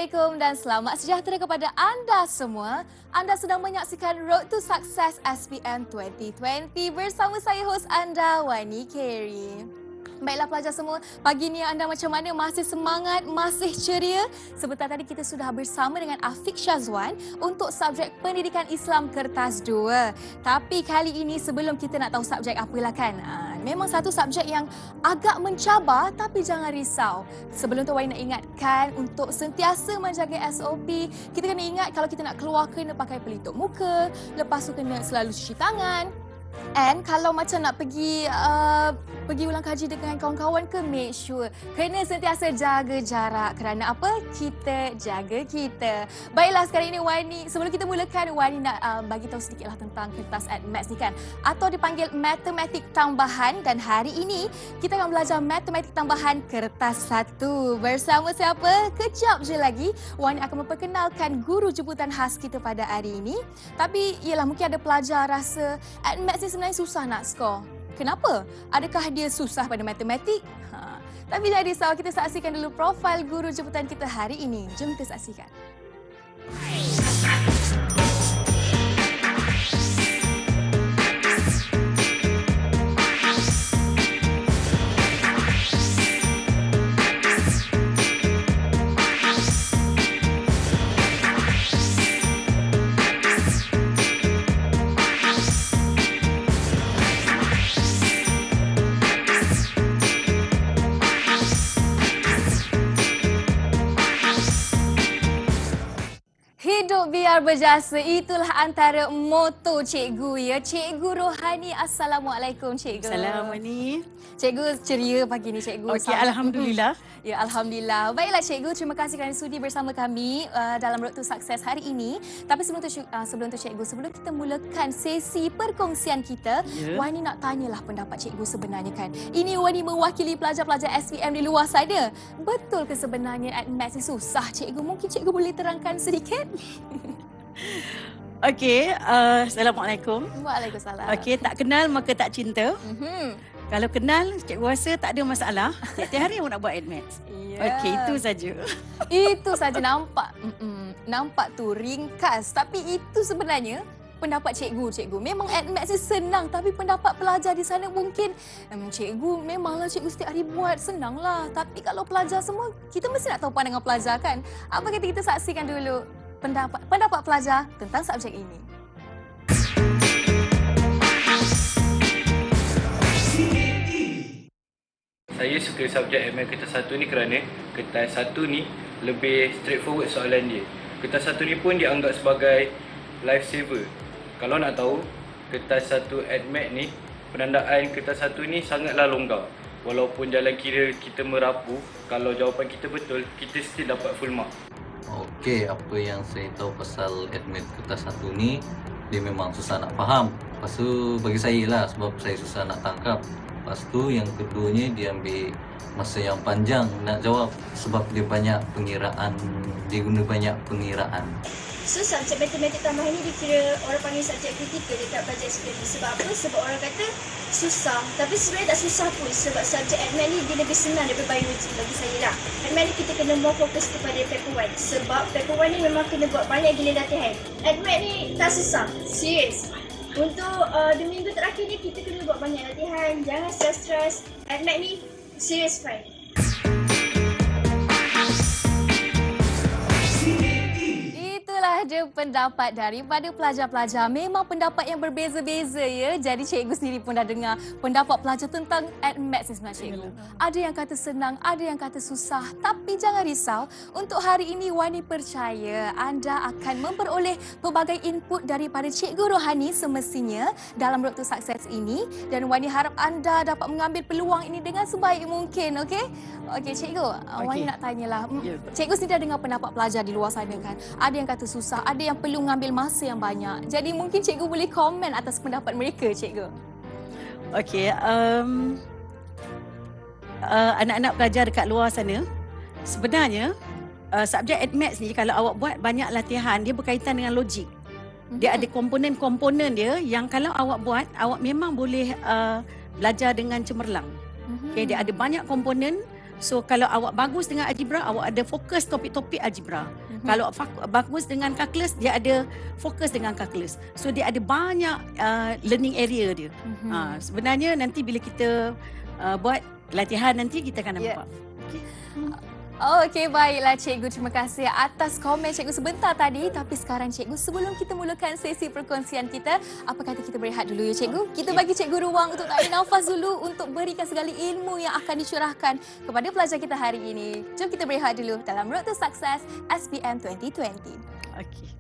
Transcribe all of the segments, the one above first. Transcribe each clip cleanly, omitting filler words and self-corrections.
Assalamualaikum dan selamat sejahtera kepada anda semua. Anda sedang menyaksikan Road to Success SPM 2020 bersama saya hos anda, Wani Carey. Baiklah pelajar semua, pagi ni anda macam mana? Masih semangat? Masih ceria? Sebentar tadi kita sudah bersama dengan Afiq Syazwan untuk subjek Pendidikan Islam Kertas 2. Tapi kali ini sebelum kita nak tahu subjek apalah kan, memang satu subjek yang agak mencabar, tapi jangan risau. Sebelum tu Wani nak ingatkan untuk sentiasa menjaga SOP. Kita kena ingat kalau kita nak keluar kena pakai pelitup muka, lepas tu kena selalu cuci tangan. And kalau macam nak pergi ulang kaji dengan kawan-kawan ke, make sure kena sentiasa jaga jarak. Kerana apa? Kita jaga kita. Baiklah, sekarang ini Wani, sebelum kita mulakan, Wani nak bagi tahu sedikitlah tentang kertas AdMaths ni kan, atau dipanggil matematik tambahan. Dan hari ini kita akan belajar matematik tambahan kertas 1 bersama siapa? Kejap je lagi Wani akan memperkenalkan guru jemputan khas kita pada hari ini. Tapi ialah mungkin ada pelajar rasa AdMaths ni sebenarnya susah nak skor. Kenapa? Adakah dia susah pada matematik? Tapi jangan risau, kita saksikan dulu profil guru jemputan kita hari ini. Jom kita saksikan. Hidup biar berjasa, itulah antara moto cikgu ya. Cikgu Rohani, Assalamualaikum cikgu. Assalamualaikum. Cikgu ceria pagi ni cikgu. Okey, alhamdulillah. Ya, alhamdulillah. Baiklah cikgu, terima kasih kerana sudi bersama kami dalam Road to Success hari ini. Tapi sebelum tu cikgu, sebelum kita mulakan sesi perkongsian kita, Wani nak tanyalah pendapat cikgu sebenarnya kan. Ini Wani mewakili pelajar-pelajar SPM di luar sana. Betul ke sebenarnya AdMaths ni susah cikgu? Mungkin cikgu boleh terangkan sedikit? Okey, Assalamualaikum. Waalaikumsalam. Okey, tak kenal maka tak cinta. Kalau kenal, cikgu rasa tak ada masalah. Tiap-tiap hari awak nak buat AdMaths. Okey, itu saja. Itu saja nampak. Nampak tu ringkas. Tapi itu sebenarnya pendapat cikgu. Memang AdMaths ni senang, tapi pendapat pelajar di sana mungkin cikgu memanglah cikgu setiap hari buat, senanglah. Tapi kalau pelajar semua, kita mesti nak tahu pandangan pelajar kan. Apa kata kita saksikan dulu pendapat pelajar tentang subjek ini. Saya suka subjek AdMaths kertas 1 ni kerana kertas 1 ni lebih straightforward soalan dia. Kertas 1 ni pun dianggap sebagai lifesaver. Kalau nak tahu, kertas 1 AdMaths ni, penandaan kertas 1 ni sangatlah longgar. Walaupun jalan kira kita merapu, kalau jawapan kita betul, kita still dapat full mark. Okey, apa yang saya tahu pasal AdMaths kertas 1 ni, dia memang susah nak faham. Lepas tu bagi saya lah, sebab saya susah nak tangkap. Lepas tu yang keduanya, dia ambil masa yang panjang nak jawab sebab dia banyak pengiraan, dia guna banyak pengiraan. So subjek matematik tambahan ni dikira orang panggil subjek kritikal dekat pelajar SPM. Sebab apa? Sebab orang kata susah. Tapi sebenarnya tak susah pun sebab subjek AdMaths ni dia lebih senang daripada biologi bagi saya lah. AdMaths ni kita kena more fokus kepada paper 1 sebab paper 1 ni memang kena buat banyak gila latihan. AdMaths ni tak susah. Serius. Untuk 2 minggu terakhir ni kita kena buat banyak latihan. Jangan stress-stress. AdMaths ni serius fine. Itulah dia pendapat daripada pelajar-pelajar. Memang pendapat yang berbeza-beza ya. Jadi cikgu sendiri pun dah dengar pendapat pelajar tentang AdMaths ni sebenarnya cikgu. Ada yang kata senang, ada yang kata susah. Tapi jangan risau, untuk hari ini Wani percaya anda akan memperoleh pelbagai input daripada Cikgu Rohani semestinya dalam Road to Success ini. Dan Wani harap anda dapat mengambil peluang ini dengan sebaik mungkin, okey? Okey cikgu, Wani nak tanyalah. Cikgu sendiri dah dengar pendapat pelajar di luar sana kan. Ada yang kata susah, ada yang perlu mengambil masa yang banyak. Jadi mungkin cikgu boleh komen atas pendapat mereka, cikgu. Okey, anak-anak pelajar dekat luar sana, sebenarnya subjek AdMaths ni kalau awak buat banyak latihan, dia berkaitan dengan logik. Dia ada komponen-komponen dia yang kalau awak buat, awak memang boleh belajar dengan cemerlang. Okay, dia ada banyak komponen So kalau awak bagus dengan algebra, awak ada fokus topik-topik algebra. Kalau bagus dengan calculus, dia ada fokus dengan calculus. So dia ada banyak learning area dia. Sebenarnya nanti bila kita buat latihan nanti kita akan nampak. Okey, baiklah Cikgu. Terima kasih atas komen Cikgu sebentar tadi. Tapi sekarang Cikgu, sebelum kita mulakan sesi perkongsian kita, apa kata kita berehat dulu ya Cikgu? Kita bagi Cikgu ruang untuk tarik nafas dulu untuk berikan segala ilmu yang akan dicurahkan kepada pelajar kita hari ini. Jom kita berehat dulu dalam Road to Success SPM 2020. Okey.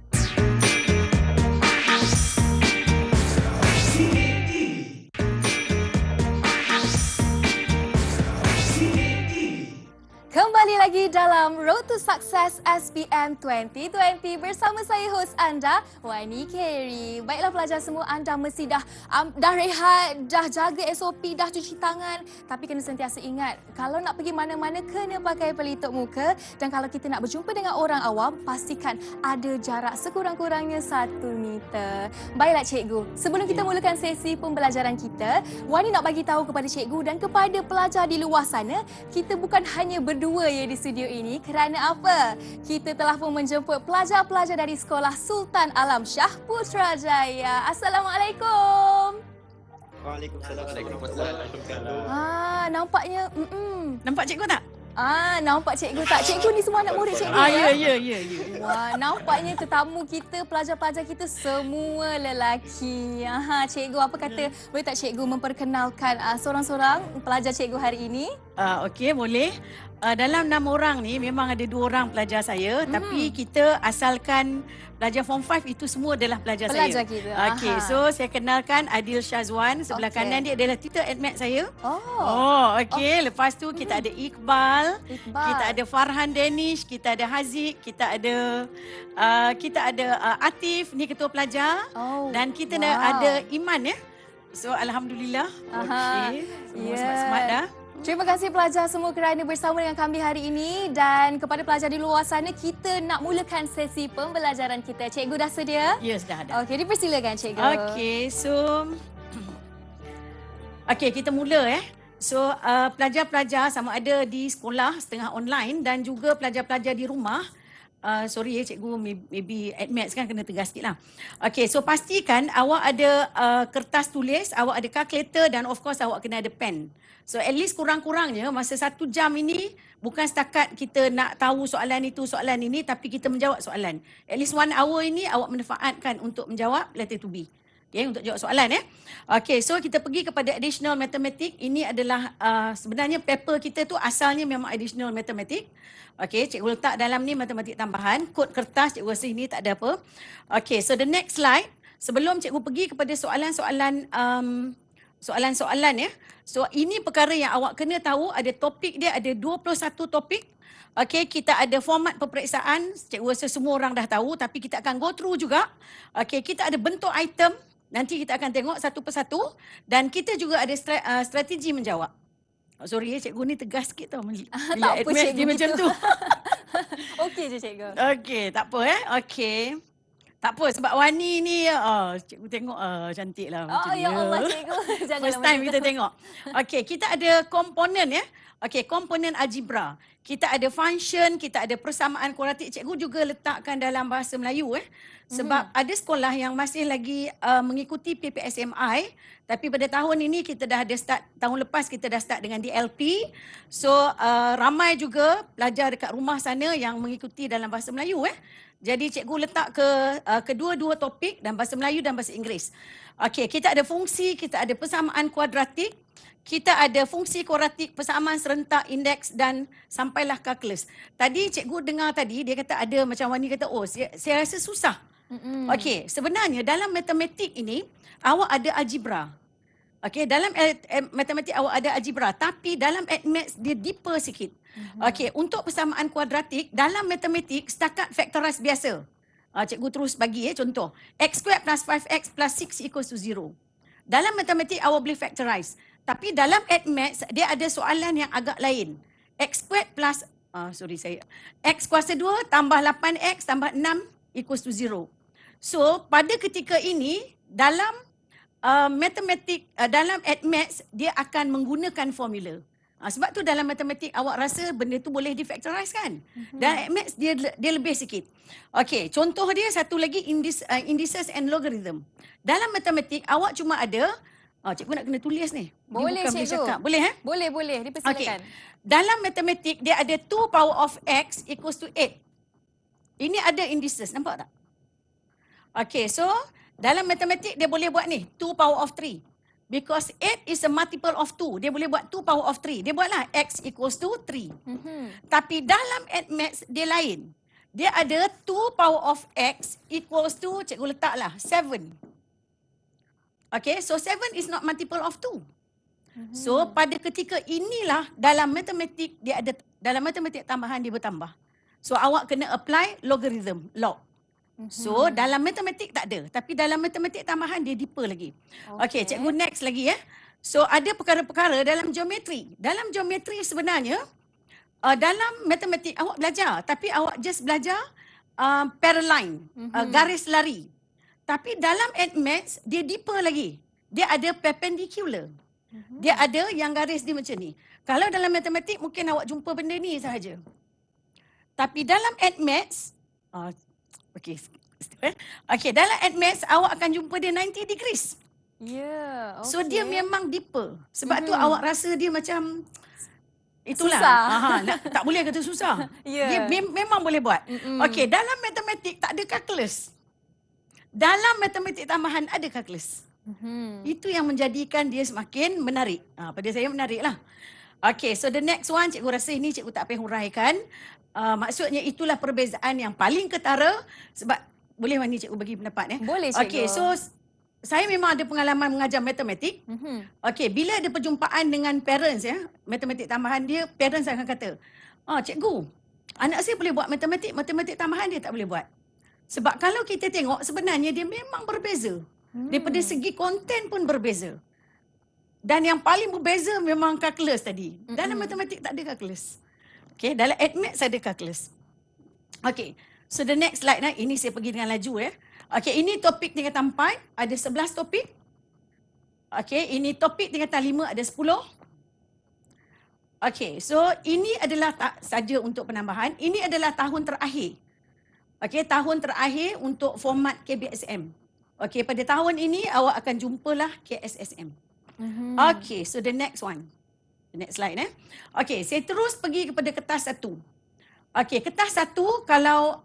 Kembali lagi dalam Road to Success SPM 2020 bersama saya host anda, Wani Carey. Baiklah pelajar semua, anda mesti dah rehat, dah jaga SOP, dah cuci tangan. Tapi kena sentiasa ingat, kalau nak pergi mana-mana kena pakai pelitup muka. Dan kalau kita nak berjumpa dengan orang awam, pastikan ada jarak sekurang-kurangnya 1 meter. Baiklah cikgu, sebelum kita mulakan sesi pembelajaran kita, Wani nak bagi tahu kepada cikgu dan kepada pelajar di luar sana, kita bukan hanya berdua ya di studio ini. Kerana apa? Kita telah pun menjemput pelajar-pelajar dari Sekolah Sultan Alam Shah Putrajaya. Assalamualaikum. Waalaikumsalam. Nampaknya Nampak cikgu tak? nampak cikgu tak? Cikgu ni semua anak murid cikgu Ya. Wah, nampaknya tetamu kita, pelajar-pelajar kita semua lelaki. Cikgu apa kata, boleh tak cikgu memperkenalkan seorang-seorang pelajar cikgu hari ini? Okey, boleh. Dalam 6 orang ni memang ada 2 orang pelajar saya, tapi kita asalkan pelajar Form 5 itu semua adalah pelajar saya. Pelajar kita. Okey, so saya kenalkan Adil Syazwan, sebelah kanan dia adalah tutor admat saya. Okey. Lepas tu kita ada Iqbal, kita ada Farhan Danish, kita ada Haziq, kita ada Atif, ni ketua pelajar. Dan kita ada Iman ya. So alhamdulillah. Okey. Semua smart dah. Terima kasih pelajar semua kerana bersama dengan kami hari ini. Dan kepada pelajar di luar sana, kita nak mulakan sesi pembelajaran kita. Cikgu dah sedia? Yes, dah ada. Okey, dipersilakan cikgu. Okey, so kita mula So pelajar-pelajar sama ada di sekolah setengah online dan juga pelajar-pelajar di rumah. Sorry cikgu, maybe admits kan kena tegas sikit lah. Okey, so pastikan awak ada kertas tulis, awak ada calculator dan of course awak kena ada pen. So at least kurang-kurangnya masa 1 jam ini bukan setakat kita nak tahu soalan itu, soalan ini, tapi kita menjawab soalan. At least 1 hour ini awak manfaatkan untuk menjawab letter to be. Okay, untuk jawab soalan Okey, so kita pergi kepada additional mathematics. Ini adalah sebenarnya paper kita tu asalnya memang additional mathematics. Okey, cikgu letak dalam ni matematik tambahan. Kod kertas cikgu rasa ini tak ada apa. Okey, so the next slide. Sebelum cikgu pergi kepada soalan-soalan So ini perkara yang awak kena tahu, ada topik dia, ada 21 topik. Okey, kita ada format peperiksaan. Cikgu rasa semua orang dah tahu, tapi kita akan go through juga. Okey, kita ada bentuk item. Nanti kita akan tengok satu persatu dan kita juga ada strategi menjawab. Sorry cikgu ni tegas sikit tau. Bila tak apa cikgu dia macam tu. Okey je cikgu. Okey, tak apa Okey. Tak apa sebab Wani ni cikgu tengok cantik lah macam ya Allah cikgu. First time kita tengok. Okey, kita ada komponen Okey, komponen algebra. Kita ada function, kita ada persamaan kuadratik. Cikgu juga letakkan dalam bahasa Melayu sebab ada sekolah yang masih lagi mengikuti PPSMI, tapi pada tahun ini kita dah ada start, tahun lepas kita dah start dengan DLP. So ramai juga pelajar dekat rumah sana yang mengikuti dalam bahasa Melayu Jadi cikgu letak kedua-dua topik dalam bahasa Melayu dan bahasa Inggeris. Okey, kita ada fungsi, kita ada persamaan kuadratik, kita ada fungsi kuadratik, persamaan serentak, indeks dan sampailah kalkulus. Tadi cikgu dengar tadi dia kata ada macam Wani kata saya rasa susah. Okey, sebenarnya dalam matematik ini awak ada algebra. Okey, dalam matematik awak ada algebra, tapi dalam admaths dia deeper sikit. Okey, untuk persamaan kuadratik dalam matematik setakat factorize biasa. Cikgu terus bagi contoh. X squared plus 5x plus 6 equals to 0. Dalam matematik awak boleh factorize. Tapi dalam admaths dia ada soalan yang agak lain. X squared plus X kuasa 2 tambah 8x tambah 6 equals to 0. So pada ketika ini dalam matematik dalam admaths dia akan menggunakan formula. Sebab tu dalam matematik awak rasa benda tu boleh difactorize kan? Dan maths dia lebih sikit. Okey, contoh dia satu lagi indices and logarithm. Dalam matematik awak cuma ada cikgu nak kena tulis ni. Dia Boleh, bukan boleh cikgu. cakap. Boleh Boleh. Dipersilakan. Dalam matematik dia ada 2 power of x equals to 8. Ini ada indices, nampak tak? Okey, so dalam matematik dia boleh buat ni 2 power of 3. Because 8 is a multiple of 2. Dia boleh buat 2 power of 3. Dia buatlah x equals to 3. Tapi dalam maths dia lain. Dia ada 2 power of x equals to, cikgu letaklah 7. Okay, so 7 is not multiple of 2. So pada ketika inilah dalam matematik dia ada, dalam matematik tambahan dia bertambah. So awak kena apply logarithm, log. So dalam matematik tak ada, tapi dalam matematik tambahan dia deeper lagi. Okey, cikgu next lagi ya. So ada perkara-perkara dalam geometri. Dalam geometri sebenarnya dalam matematik awak belajar, tapi awak just belajar parallel, garis lari. Tapi dalam maths dia deeper lagi. Dia ada perpendicular. Dia ada yang garis dia macam ni. Kalau dalam matematik mungkin awak jumpa benda ni sahaja. Tapi dalam maths Okey, dalam maths awak akan jumpa dia 90 degrees. Ya, okey. So dia memang deeper. Sebab tu awak rasa dia macam itulah. Susah. Tak boleh kata susah. Ya. Dia memang boleh buat. Okey, dalam matematik tak ada calculus. Dalam matematik tambahan ada calculus. Itu yang menjadikan dia semakin menarik. Pada saya menariklah. Okey, so the next one, cikgu rasa ini cikgu tak payah huraikan. Maksudnya itulah perbezaan yang paling ketara. Sebab boleh Wani cikgu bagi pendapat Boleh, cikgu. Okey, so saya memang ada pengalaman mengajar matematik. Okey, bila ada perjumpaan dengan parents matematik tambahan dia, parents akan kata, cikgu, anak saya boleh buat matematik tambahan dia tak boleh buat. Sebab kalau kita tengok sebenarnya dia memang berbeza. Daripada segi konten pun berbeza. Dan yang paling berbeza memang calculus tadi. Dalam matematik tak ada calculus. Okey, dalam maths ada calculus. Okey, so the next slide ini saya pergi dengan laju ya. Okey, ini topik tingkatan 4, ada 11 topik. Okey, ini topik tingkatan 5, ada 10. Okey, so ini adalah saja untuk penambahan. Ini adalah tahun terakhir. Okey, tahun terakhir untuk format KBSM. Okey, pada tahun ini awak akan jumpalah KSSM. Okey, so the next one. The next slide Okey, saya terus pergi kepada kertas 1. Okey, kertas 1 kalau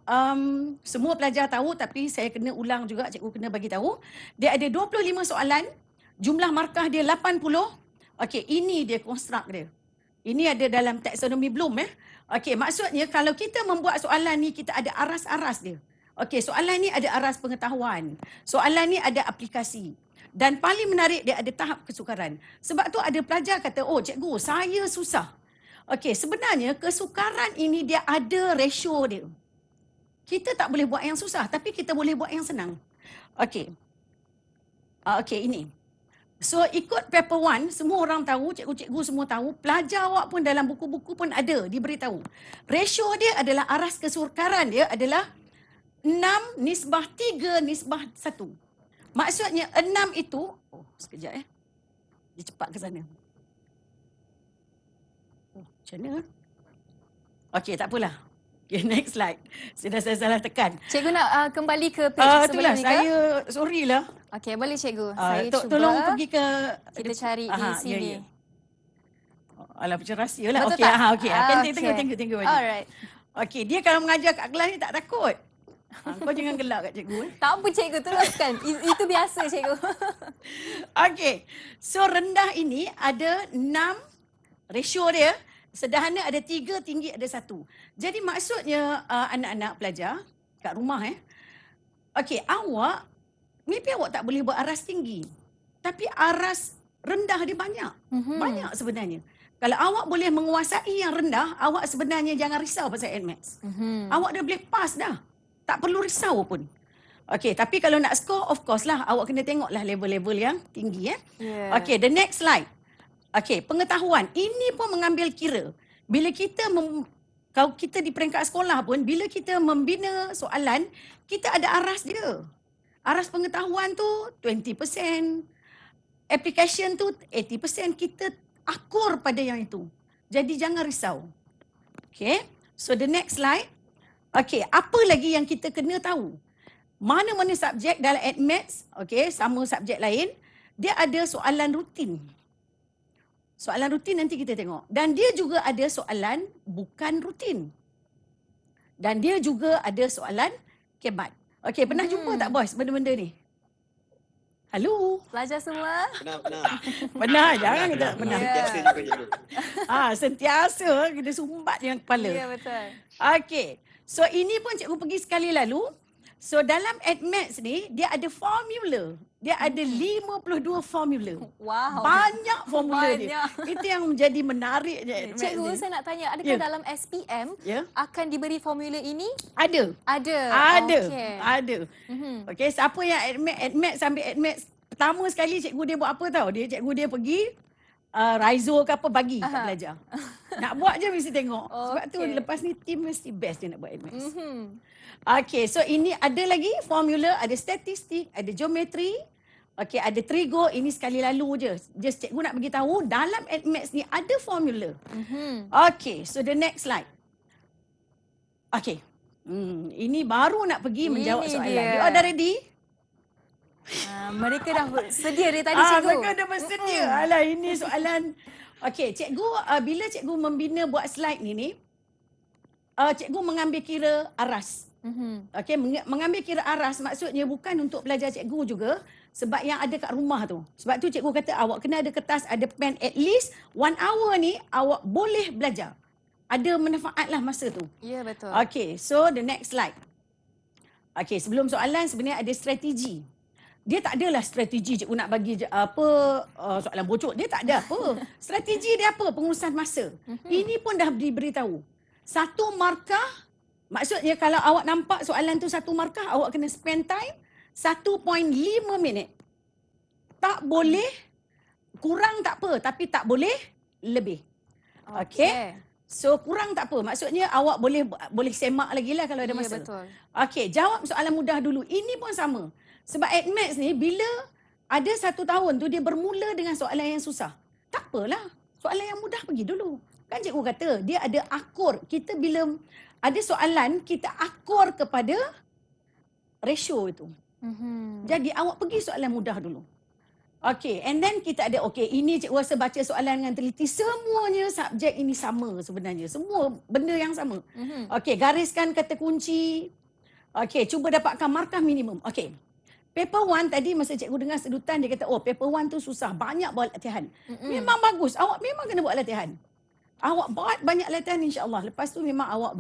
semua pelajar tahu tapi saya kena ulang juga, cikgu kena bagi tahu. Dia ada 25 soalan, jumlah markah dia 80. Okey, ini dia konstruk dia. Ini ada dalam taksonomi Bloom Okey, maksudnya kalau kita membuat soalan ni kita ada aras-aras dia. Okey, soalan ni ada aras pengetahuan. Soalan ni ada aplikasi. Dan paling menarik dia ada tahap kesukaran. Sebab tu ada pelajar kata, oh cikgu saya susah. Okey, sebenarnya kesukaran ini dia ada ratio dia. Kita tak boleh buat yang susah tapi kita boleh buat yang senang. Okey. Okey, ini. So ikut paper 1, semua orang tahu, cikgu-cikgu semua tahu, pelajar awak pun dalam buku-buku pun ada diberitahu. Ratio dia adalah aras kesukaran dia adalah 6:3:1. Maksudnya 6 itu, sekejap dia cepat ke sana. Macam mana? Okey, tak apalah. Okay, next slide. Saya salah tekan. Cikgu nak kembali ke page sebelum Itulah, ni ke? saya, sorry lah. Okey, boleh cikgu. Saya cuba. Tolong pergi ke... Kita cari di sini. Ya. Alah, macam rahsia lah. Betul Okey, tak? okey. Thank you. Alright. Okey, dia kalau mengajar kat kelas ni tak takut. Kau jangan gelak kat cikgu. Tak apa cikgu, teruskan. Itu biasa cikgu. Okey, so rendah ini ada 6 ratio dia. Sederhana ada 3, tinggi ada 1. Jadi maksudnya anak-anak pelajar kat rumah okey, awak maybe awak tak boleh buat aras tinggi. Tapi aras rendah dia banyak. Banyak sebenarnya. Kalau awak boleh menguasai yang rendah, awak sebenarnya jangan risau pasal NMATS. Awak dah boleh pass dah. Tak perlu risau pun. Okey, tapi kalau nak score, of course lah, awak kena tengoklah level-level yang tinggi Yeah. Okey, the next slide. Okey, pengetahuan. Ini pun mengambil kira. Bila kita kalau kita di peringkat sekolah pun, bila kita membina soalan, kita ada aras dia. Aras pengetahuan tu 20%. Application tu 80%. Kita akur pada yang itu. Jadi jangan risau. Okay. So the next slide. Okay, apa lagi yang kita kena tahu? Mana-mana subjek dalam AdMaths, okay, sama subjek lain, dia ada soalan rutin. Soalan rutin nanti kita tengok. Dan dia juga ada soalan bukan rutin. Dan dia juga ada soalan kemat. Okay, pernah jumpa tak boys benda-benda ni? Halo? Pelajar semua. Pernah, jangan kita tak pernah. Ya. Sentiasa juga cikgu. Sentiasa kita sumbat dengan kepala. Ya, betul. Okey. So ini pun cikgu pergi sekali lalu. So dalam AdMaths ni dia ada formula. Dia ada 52 formula. Wow. Banyak formula dia. Banyak. Itu yang menjadi menariknya AdMaths Cikgu, ni. saya nak tanya, adakah Ya. dalam SPM Ya. akan diberi formula ini? Ada. Ada. Ada. Okey. Ada. Mhm. Okey, siapa yang AdMaths sampai AdMaths pertama sekali cikgu dia buat apa tahu? Cikgu dia pergi Raizo ke apa bagi kat Aha. pelajar. Nak buat je mesti tengok. Sebab tu Okey. lepas ni team mesti best dia nak buat AdMaths. Mhm. Okay, so ini ada lagi formula, ada statistik, ada geometri. Okay, ada trigo. Ini sekali lalu je. Just cikgu nak bagi tahu dalam AdMaths ni ada formula. Mhm. Okay, so the next slide. Okay. Ini baru nak pergi menjawab Ini soalan. dia. You all dah ready? Mereka dah sedia dari tadi, cikgu. Mereka dah bersedia. Alah, ini soalan. Okay, cikgu, bila cikgu membina buat slide ni, cikgu mengambil kira aras. Mhm. Okay, mengambil kira aras maksudnya bukan untuk pelajar cikgu juga, sebab yang ada kat rumah tu. Sebab tu cikgu kata awak kena ada kertas, ada pen, at least 1 hour ni awak boleh belajar. Ada manfaat lah masa tu. Ya, betul. Okay, so the next slide. Okay, sebelum soalan sebenarnya ada strategi. Dia tak adalah strategi cikgu nak bagi soalan bocor. Dia tak ada apa. Strategi dia apa? Pengurusan masa. Ini pun dah diberitahu. 1 markah, maksudnya kalau awak nampak soalan tu 1 markah, awak kena spend time 1.5 minit. Tak boleh kurang tak apa, tapi tak boleh lebih. Okey. So kurang tak apa. Maksudnya awak boleh semak lagi lah kalau ada Ya, masa. betul. Okey, jawab soalan mudah dulu. Ini pun sama. Sebab AdMaths ni bila ada 1 tahun tu dia bermula dengan soalan yang susah. Tak apalah. Soalan yang mudah pergi dulu. Kan cikgu kata dia ada akur. Kita bila ada soalan kita akur kepada ratio itu. Mhm. Jadi awak pergi soalan mudah dulu. Okey, and then kita ada ini cikgu rasa baca soalan dengan teliti. Semuanya subjek ini sama sebenarnya. Semua benda yang sama. Mhm. Okey, gariskan kata kunci. Okey, cuba dapatkan markah minimum. Okey. Paper 1 tadi masa cikgu dengar sedutan dia kata, paper 1 tu susah. Banyak buat latihan. Memang bagus. Awak memang kena buat latihan. Awak buat banyak latihan insya-Allah. Lepas tu memang awak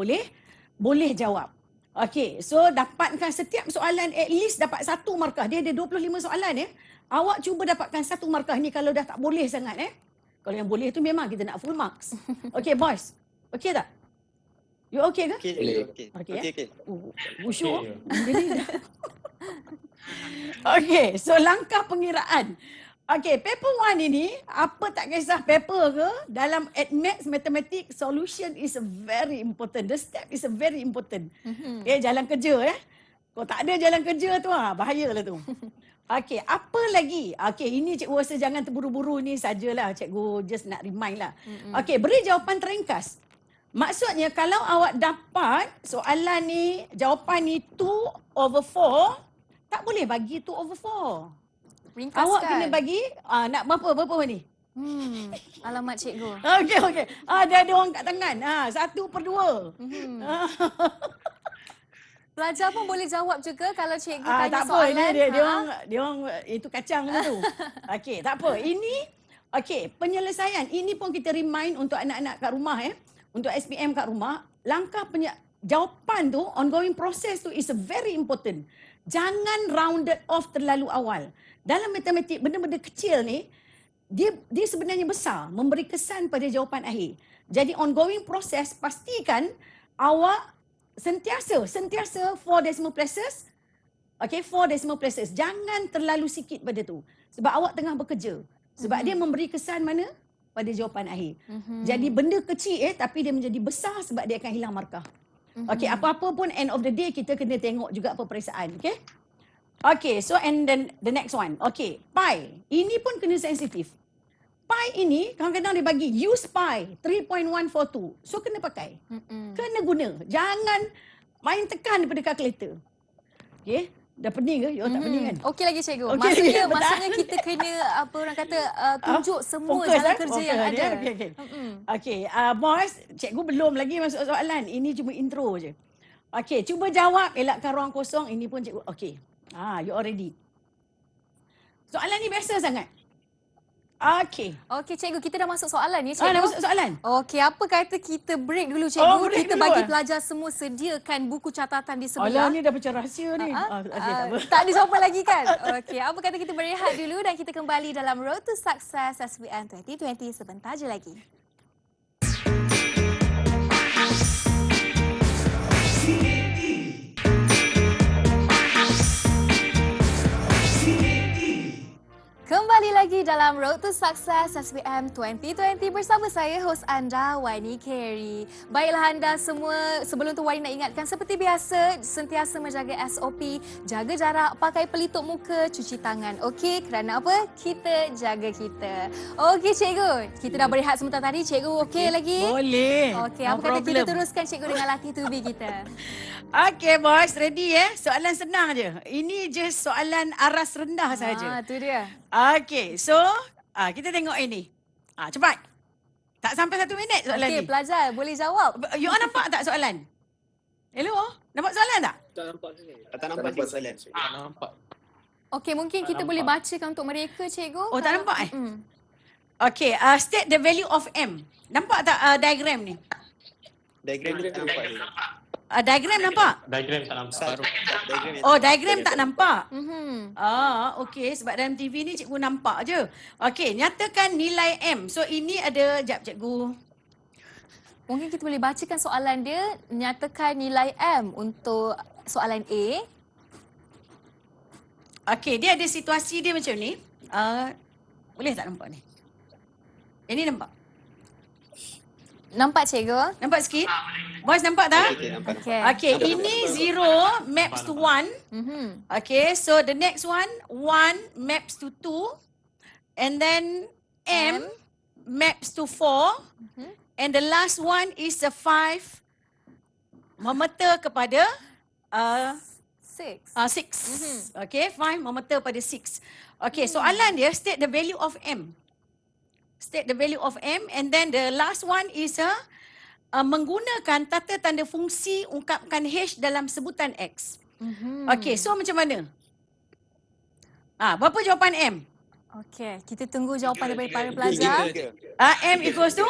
boleh jawab. Okey, so dapatkan setiap soalan at least dapat 1 markah. Dia ada 25 soalan ya. Awak cuba dapatkan 1 markah ni kalau dah tak boleh sangat Kalau yang boleh tu memang kita nak full marks. Okey boys. Okey tak? You okey ke? Okey, Boleh. okey. Okey, Okey, okey. Wusyuk. Okey. Okey, so langkah pengiraan. Okey, paper 1 ini, apa tak kisah paper ke, dalam AdMaths Mathematics solution is very important. The step is very important. Okay, jalan kerja Kalau tak ada jalan kerja tu, bahayalah tu. Okey, apa lagi? Okey, ini cikgu rasa jangan terburu-buru ni sajalah. Cikgu just nak remind lah. Okey, beri jawapan teringkas. Maksudnya kalau awak dapat soalan ni, jawapan ni 2/4, tak boleh bagi 2/4. Ringkaskan. Awak kena bagi, nak berapa ni? Alamat cikgu. Okey. Dia ada orang kat tangan. 1/2. Pelajar pun boleh jawab juga kalau cikgu tanya Tak apa, soalan. dia orang itu kacang tu. Okey, tak apa. Ini penyelesaian. Ini pun kita remind untuk anak-anak kat rumah Untuk SPM kat rumah, langkah jawapan tu, ongoing process tu is very important. Jangan rounded off terlalu awal. Dalam matematik, benda-benda kecil ni, dia sebenarnya besar, memberi kesan pada jawapan akhir. Jadi ongoing process, pastikan awak sentiasa 4 decimal places. 4 decimal places. Jangan terlalu sikit pada tu. Sebab awak tengah bekerja. Sebab dia memberi kesan mana? Pada jawapan akhir. Jadi benda kecil tapi dia menjadi besar sebab dia akan hilang markah. Okey, apa-apa pun end of the day kita kena tengok juga peperiksaan, okey? Okey, so and then the next one. Okey, pi. Ini pun kena sensitif. Pi ini kadang-kadang dia bagi use pi 3.142. So kena pakai. Kena guna. Jangan main tekan daripada kalkulator. Okey? Dah pening ke? You tak pening kan? Okey lagi cikgu. Okey Maksudnya, lagi, betul. maksudnya kita kena apa orang kata tunjuk semua Fokus, jalan kerja Fokus, yang ada. Okey. Okey, boys, cikgu belum lagi masuk soalan. Ini cuma intro je. Okey, cuba jawab, elakkan ruang kosong. Ini pun cikgu. Okey. You already. Soalan ni biasa sangat. Okey. Okey cikgu, kita dah masuk soalan ni Dah cikgu. masuk soalan. Okey, apa kata kita break dulu cikgu? Break Kita dulu, bagi eh? pelajar semua sediakan buku catatan di Alah, sebelah. ni dah macam rahsia ni. Okey, tak apa. Tak ada jawapan lagi kan? Okey, apa kata kita berehat dulu dan kita kembali dalam Road to Success SPM 2020 sebentar je lagi. Kembali lagi dalam Road to Success SPM 2020 bersama saya, hos anda, Wani Carey. Baiklah anda semua, sebelum tu Wani nak ingatkan seperti biasa, sentiasa menjaga SOP, jaga jarak, pakai pelitup muka, cuci tangan. Okey, kerana apa? Kita jaga kita. Okey cikgu, kita dah berehat sebentar tadi. Cikgu okey lagi? Boleh. Okey, No apa kata kita problem. teruskan cikgu dengan latih tubi kita? Okey, boys, ready Soalan senang je. Ini je soalan aras rendah saja. Tu dia. Okey, so kita tengok ini. Cepat. Tak sampai 1 minit soalan Okey, ni. pelajar boleh jawab. You all nampak tak soalan? Hello? Nampak soalan tak? Tak nampak soalan. Tak nampak. Okey, mungkin kita boleh bacakan untuk mereka cikgu. Oh, tak nampak Mm. Okey, state the value of M. Nampak tak diagram ni? Diagram tak nampak ni. Diagram nampak? Diagram tak nampak. Oh, diagram tak nampak. Mhm. Okey, sebab dalam TV ni cikgu nampak je. Okey, nyatakan nilai M. So ini ada, jap cikgu. Mungkin kita boleh bacakan soalan dia, nyatakan nilai M untuk soalan A. Okey, dia ada situasi dia macam ni. Boleh tak nampak ni? Ini nampak? Nampak cikgu? Nampak sikit? Boys nampak tak? Okey, nampak. Okey. Okey, ini 0 maps to 1. Mhm. Okay, so the next one, 1 maps to 2. And then M maps to 4. And the last one is a 5 memeta kepada 6. 6. Okay, 5 memeta pada 6. Okay, soalan dia state the value of M. State the value of M, and then the last one is menggunakan tata tanda fungsi ungkapkan H dalam sebutan X. Okay, so macam mana? Berapa jawapan M? Okey, kita tunggu jawapan daripada para pelajar. M equals to?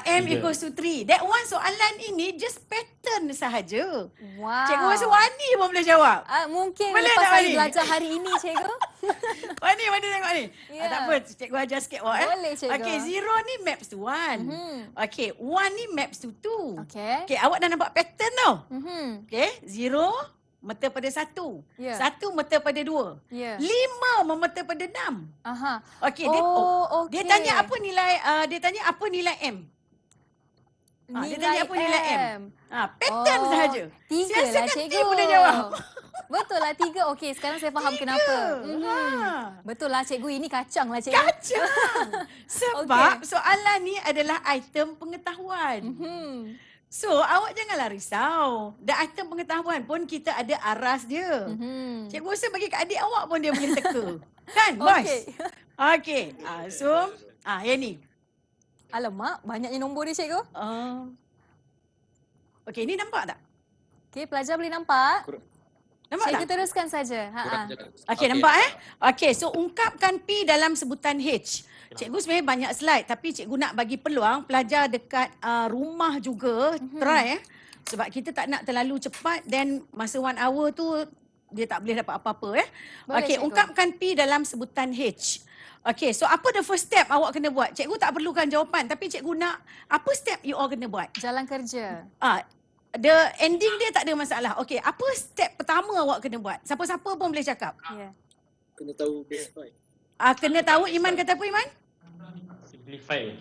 M equals to 3. That one soalan ini just pattern sahaja. Wow. Cikgu rasa Wani pun boleh jawab. Mungkin Boleh lepas tak, saya Wani? belajar hari ini cikgu. Wani, mana tengok ni? Ya. Tak apa, cikgu ajar sikit awak. Boleh, cikgu. Okay, 0 ni maps to 1. Okay, 1 ni maps to 2. Okey. Okay, awak dah nampak pattern tau. Mhm. Okay, 0 meta pada 1. Ya. 1 meta pada 2. Ya. 5 memeta pada 6. Aha. Okey, Oh, dia okey. tanya apa nilai dia tanya apa nilai M. Dia tanya apa nilai M. Pattern sahaja. 3 Siasat lah kan cikgu. dia boleh jawab. Betul lah 3. Okey, sekarang saya faham 3. kenapa. Ha. Betul lah cikgu, ini kacang lah cikgu. Kacang. Sebab soalan ni adalah item pengetahuan. Mhm. So, awak janganlah risau. Dan item pengetahuan pun kita ada aras dia. Mhm. Cikgu rasa bagi kat adik awak pun dia boleh teka. Kan, boys? Okey. Okey. So, yang ni. Alamak, banyaknya nombor dia cikgu. Okey, ni nampak tak? Okey, pelajar boleh nampak? Nampak Cikgu tak? teruskan saja. Okey, nampak Okey, so ungkapkan P dalam sebutan H. Cikgu sebenarnya banyak slide tapi cikgu nak bagi peluang pelajar dekat rumah juga try sebab kita tak nak terlalu cepat dan masa 1 hour tu dia tak boleh dapat apa-apa Boleh, Okey, cikgu. ungkapkan P dalam sebutan H. Okey, so apa the first step awak kena buat? Cikgu tak perlukan jawapan tapi cikgu nak apa step you all kena buat? Jalan kerja. The ending dia tak ada masalah. Okey, apa step pertama awak kena buat? Siapa-siapa pun boleh cakap. Ya. Kena tahu base 5. Kena tahu Iman kata apa Iman? Simplify.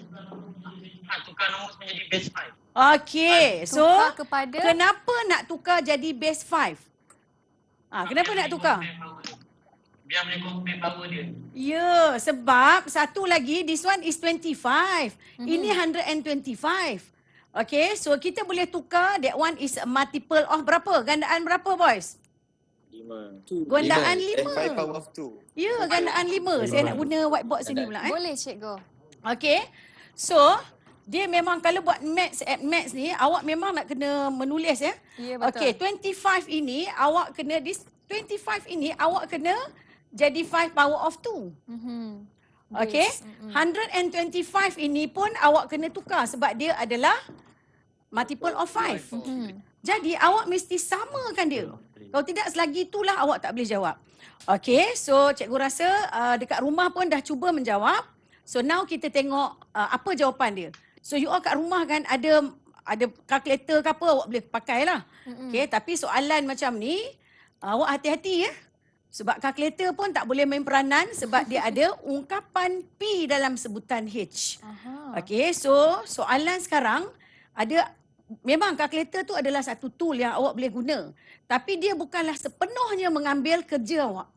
Tukar nombor menjadi base 5. Okey, so Tukar kepada kenapa nak tukar jadi base 5? Kenapa nak tukar? Biar boleh compare power dia. Ya, sebab satu lagi, this one is 25. Ini 125. Okay, so kita boleh tukar, that one is a multiple of berapa? Gandaan berapa, boys? 5. Gandaan And 5. 5 power of 2. Ya, gandaan 5. Saya nak guna whiteboard sini pula. Boleh cikgu. Okay, so dia memang kalau buat maths at maths ni, awak memang nak kena menulis ya. Ya, betul. Okay, 25 ini awak kena, this 25 ini awak kena jadi 5 power of 2. Okay, 125 ini pun awak kena tukar sebab dia adalah multiple of 5. Jadi awak mesti samakan dia. Kalau tidak selagi itulah awak tak boleh jawab. Okay, so cikgu rasa dekat rumah pun dah cuba menjawab. So now kita tengok apa jawapan dia. So you all kat rumah kan ada kalkulator ke apa awak boleh pakai lah. Okay, tapi soalan macam ni awak hati-hati ya. Sebab kalkulator pun tak boleh main peranan sebab dia ada ungkapan P dalam sebutan H. Okay, so soalan sekarang ada, memang kalkulator tu adalah satu tool yang awak boleh guna. Tapi dia bukanlah sepenuhnya mengambil kerja awak.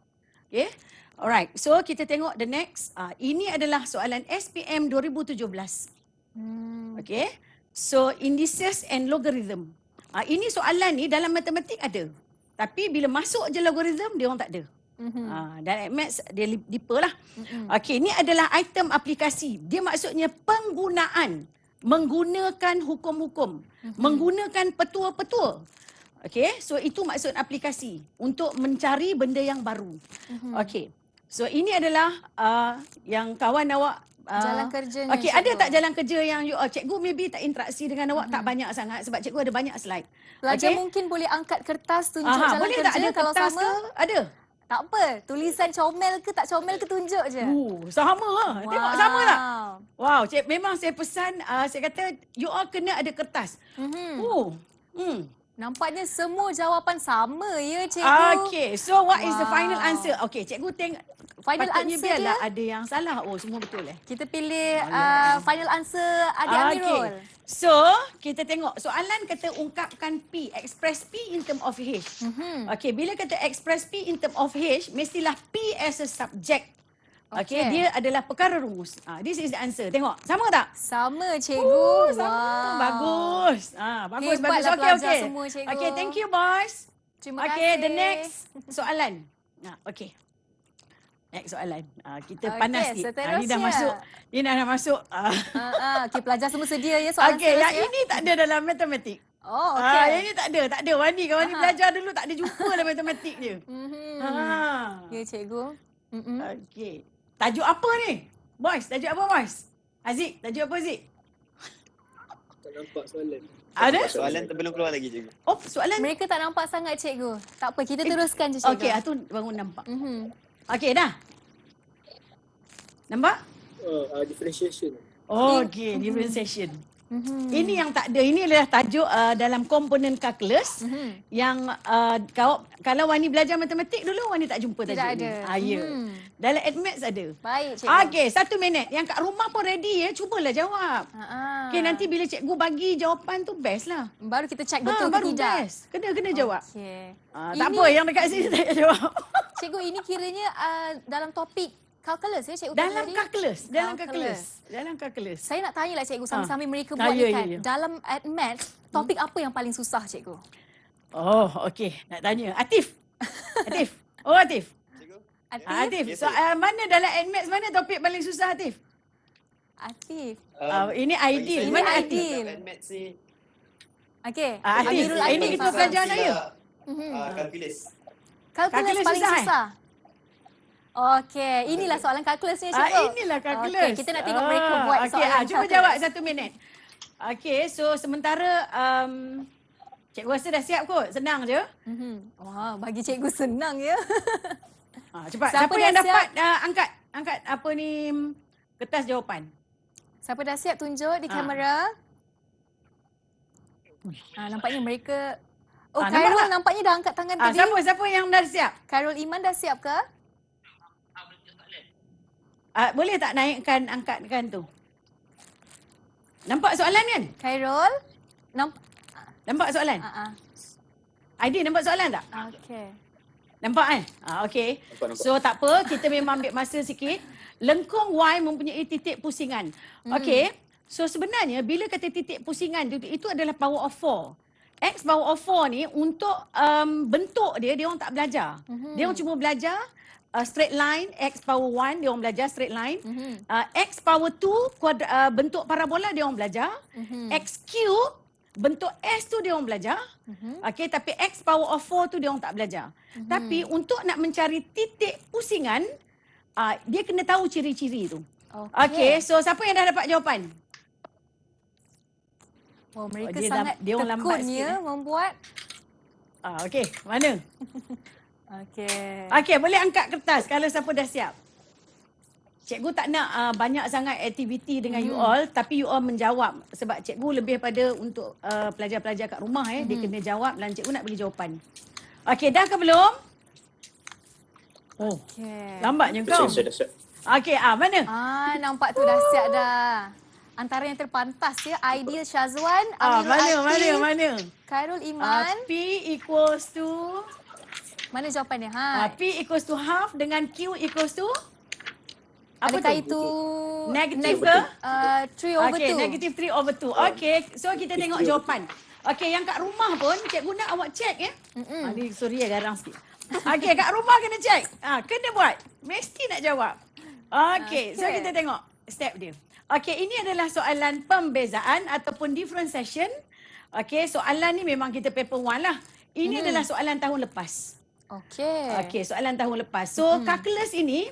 Okay, alright. So kita tengok the next. Ini adalah soalan SPM 2017. Okay, so indices and logarithm. Ini soalan ni dalam matematik ada. Tapi bila masuk je logarithm, dia orang tak ada. Dan maths dia deeper lah. Okay, ini adalah item aplikasi. Dia maksudnya penggunaan. Menggunakan hukum-hukum. Menggunakan petua-petua. Okay, so itu maksud aplikasi. Untuk mencari benda yang baru. Okay, so ini adalah yang kawan awak Jalan kerjanya, okay, ada cikgu. tak jalan kerja yang you cikgu maybe tak interaksi dengan awak tak banyak sangat sebab cikgu ada banyak slide. Pelajar Okay? mungkin boleh angkat kertas tunjuk jalan Boleh kerja tak ada kalau kertas sama. ke? Ada. Tak apa, tulisan comel ke tak comel ke tunjuk je. Sama lah. Tengok sama tak? Wow, memang saya pesan, saya kata you all kena ada kertas. Nampaknya semua jawapan sama ya cikgu. Okay, so what is the final answer? Okay, cikgu tengok. Final Patutnya answer biarlah dia, ada yang salah. Oh, semua betul kita pilih final answer adik Amirul. So, kita tengok. Soalan kata ungkapkan P. Express P in term of H. Okay, bila kata express P in term of H, mestilah P as a subject. Okay, dia adalah perkara rumus. This is the answer. Tengok, sama tak? Sama cikgu. Sama. Bagus. Bagus, Hebatlah bagus. pelajar semua, cikgu. Okay, thank you, boys. Terima Okay, kasih. the next soalan. Okay. Next soalan. Kita panas sikit. Ini dah masuk. Ini dah masuk. Okay, pelajar semua sedia ya soalan Okay, yang seterusnya? ini tak ada dalam matematik. Oh, okey. Yang ini tak ada. Tak ada. Wani, kalau Wani belajar dulu tak ada jumpa dalam matematik je. Ya, cikgu. Okay. Tajuk apa ni? Boys, tajuk apa, boys? Aziz, tajuk apa, Aziz? Tak nampak soalan. Ada? Soalan belum keluar lagi, cikgu. Oh, soalan. Mereka tak nampak sangat cikgu. Tak apa, kita teruskan je cikgu. Okay, tu baru nampak. Okay, dah. Nampak? Differentiation. Okay, differentiation. Ini yang tak ada. Ini adalah tajuk dalam komponen kalkulus yang kalau Wani belajar matematik dulu, Wani tak jumpa tajuk Tidak ni. ada. Ya. Dalam admaths ada. Baik, cikgu. Okay, 1 minit. Yang kat rumah pun ready ya. Cubalah jawab. Okay, nanti bila cikgu bagi jawapan tu best lah. Baru kita check betul ke baru tidak. best. Kena jawab. Okay. Tak apa, yang dekat sini tak payah jawab. Cikgu, ini kiranya dalam topik kalkulus ya cikgu? Dalam tadi? kalkulus. Dalam kalkulus. Saya nak tanyalah cikgu sambil-sambil mereka buat Ya, ni kan. ya. Dalam maths, topik apa yang paling susah cikgu? Oh, okey. Nak tanya. Atif. Atif. Oh, Atif. Cikgu? Atif. Yes, So, mana dalam admaths mana topik paling susah, Atif? Atif. Ini Aidil. Ini Mana Aidil. Atif? Dalam maths ni, Okey. Atif. Amirul Ini Atif. kita pelajar ya? kalkulis. Kalkulus Kalkulus paling susah, susah. Okey, inilah soalan kalkulus ni cikgu. Inilah kalkulus. Okey, kita nak tengok mereka buat okey, soalan cuba kalkulus. jawab 1 minit. Okey, so sementara cikgu rasa dah siap kot. Senang je. Wah, bagi cikgu senang ya. Cepat. Siapa Siapa yang dah dapat angkat apa ni kertas jawapan? Siapa dah siap tunjuk di kamera? Nampaknya mereka... Oh, nampak Khairul tak? nampaknya dah angkat tangan tadi. Siapa yang dah siap? Khairul Iman dah siap ke? Boleh tak angkatkan tu? Nampak soalan kan? Khairul? Nampak soalan? Aidil nampak soalan tak? Okey. Nampak kan? Okey. Nampak. So tak apa, kita memang ambil masa sikit. Lengkung Y mempunyai titik pusingan. Okey. So sebenarnya bila kata titik pusingan itu adalah power of 4. X power of 4 ni untuk bentuk dia orang tak belajar. Dia orang cuma belajar straight line, X power 1 dia orang belajar straight line. X power 2 bentuk parabola dia orang belajar. X cube bentuk S tu dia orang belajar. Okey, tapi X power of 4 tu dia orang tak belajar. Tapi untuk nak mencari titik pusingan, dia kena tahu ciri-ciri tu. Okey, so siapa yang dah dapat jawapan? Oh, mereka dia sangat dia orang lambat sikit, tekunnya membuat. Okey, mana? Okey. Okey, boleh angkat kertas kalau siapa dah siap. Cikgu tak nak banyak sangat aktiviti dengan you all, tapi you all menjawab sebab cikgu lebih pada untuk pelajar-pelajar kat rumah dia kena jawab dan cikgu nak bagi jawapan. Okey, dah ke belum? Oh, Okey. lambatnya kau. Dah siap. Okey, mana? Nampak tu dah siap dah. Antara yang terpantas ya, Aidil Syazwan, Amirul Aqil, mana? Khairul Iman. P equals to Mana jawapannya? P equals to half dengan Q equals to apa Adakah tu? itu Negative ke? 3 over 2? Okey, negative 3 over 2. Okey, so kita tengok jawapan. Okey, yang kat rumah pun cikgu nak awak check ya. Ni sorry ya garang sikit. Okey, kat rumah kena check. Kena buat. Mesti nak jawab. Okey, so kita tengok step dia. Okey, ini adalah soalan pembezaan ataupun differentiation. Okey, soalan ni memang kita paper 1 lah. Ini adalah soalan tahun lepas. Okey, soalan tahun lepas. So, calculus ini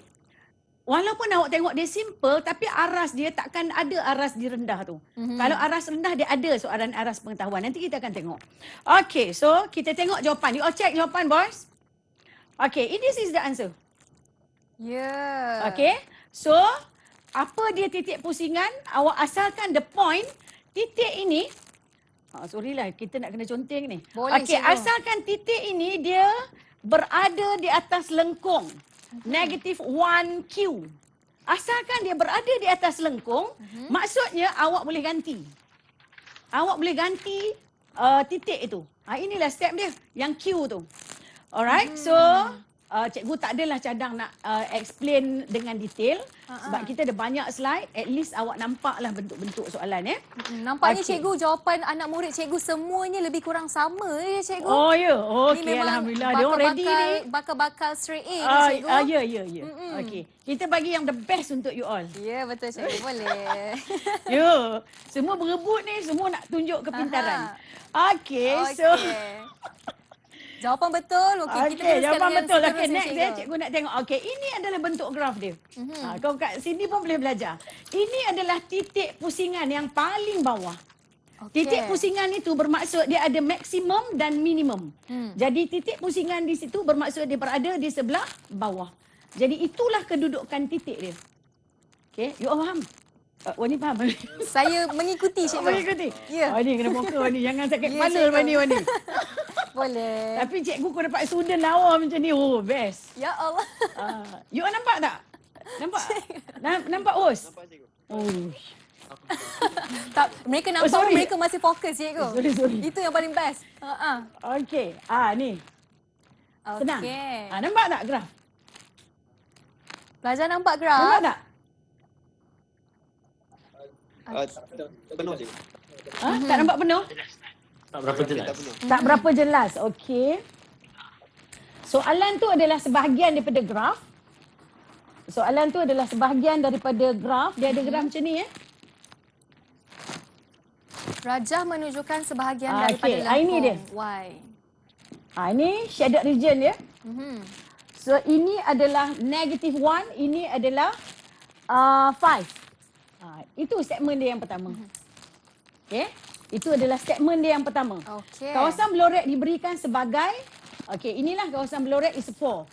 walaupun awak tengok dia simple tapi aras dia takkan ada aras di rendah tu. Kalau aras rendah dia ada soalan aras pengetahuan. Nanti kita akan tengok. Okey, so kita tengok jawapan. You all check jawapan, boys. Okey, this is the answer. Ya. Okey. So, apa dia titik pusingan? Awak asalkan the point, titik ini. Sorry lah, kita nak kena conteng ni. Boleh, Okey, cikgu. asalkan titik ini dia berada di atas lengkung. Negative 1Q. Asalkan dia berada di atas lengkung, maksudnya awak boleh ganti. Awak boleh ganti titik itu. Inilah step dia, yang Q tu. Alright, so cikgu tak adalah cadang nak explain dengan detail sebab kita ada banyak slide. At least awak nampaklah bentuk-bentuk soalan Nampaknya Okey. cikgu jawapan anak murid cikgu semuanya lebih kurang sama ya cikgu. Oh ya, Ni okey, memang alhamdulillah dia orang ready ni. Bakal straight A ni cikgu. Ya. Okey, kita bagi yang the best untuk you all. Ya, betul cikgu, boleh. Ya, semua berebut ni, semua nak tunjuk kepintaran. Okey, so Jawapan betul. Okey, kita okey, teruskan jawapan dengan betul. Okey, seterusnya, next cikgu. cikgu nak tengok. Okey, ini adalah bentuk graf dia. Kau kat sini pun boleh belajar. Ini adalah titik pusingan yang paling bawah. Okey. Titik pusingan itu bermaksud dia ada maksimum dan minimum. Jadi titik pusingan di situ bermaksud dia berada di sebelah bawah. Jadi itulah kedudukan titik dia. Okey, you all faham? Wani faham? Saya mengikuti cikgu. Mengikuti? Ya. Wani kena fokus Wani. Jangan sakit Ya, kepala cikgu. Wani. Boleh. Tapi cikgu kau dapat student lawa macam ni. Oh, best. Ya Allah. You all nampak tak? Nampak? Nampak host? Nampak cikgu. Oh. Tak, mereka nampak sorry. mereka masih fokus cikgu. Sorry. Itu yang paling best. Okey. Ni. Senang. Okey. Nampak tak graf? Pelajar nampak Nampak graf? tak? Penuh cikgu. Tak nampak penuh? Tak berapa jelas. Tak penuh. Tak berapa jelas. Okey. Soalan tu adalah sebahagian daripada graf. Soalan tu adalah sebahagian daripada graf. Dia ada graf macam ni Rajah menunjukkan sebahagian Okey, daripada lengkung. ini dia. Y. Ini shaded region dia. Mhm. So ini adalah negative 1, ini adalah 5. Itu statement dia yang pertama. Okey. Itu adalah statement dia yang pertama. Okey. Kawasan Blorek diberikan sebagai inilah kawasan Blorek is 4.